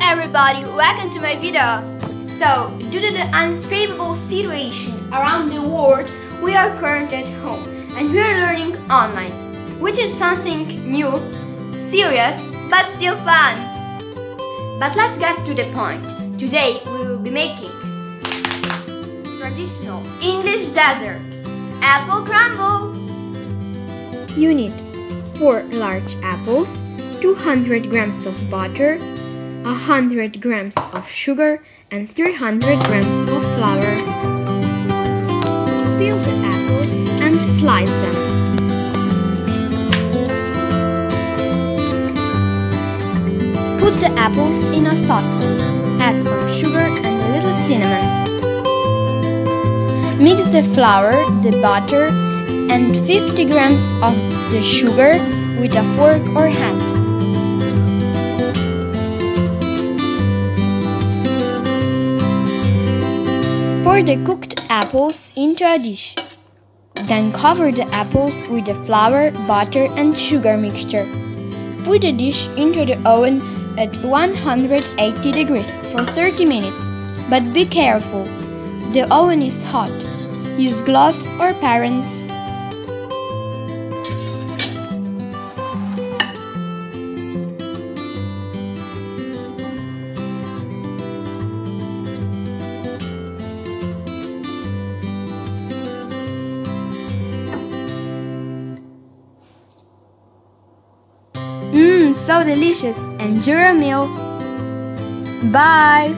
Hi everybody, welcome to my video. So, due to the unfavorable situation around the world, we are currently at home and we are learning online, which is something new, serious, but still fun. But let's get to the point. Today we will be making traditional English dessert, apple crumble. You need 4 large apples, 200 grams of butter, 100 grams of sugar and 300 grams of flour. Peel the apples and slice them. Put the apples in a saucepan, add some sugar and a little cinnamon. Mix the flour, the butter and 50 grams of the sugar with a fork or hand. Pour the cooked apples into a dish. Then cover the apples with the flour, butter and sugar mixture. Put the dish into the oven at 180 degrees for 30 minutes. But be careful, the oven is hot. Use gloves or parents. So delicious! Enjoy your meal! Bye!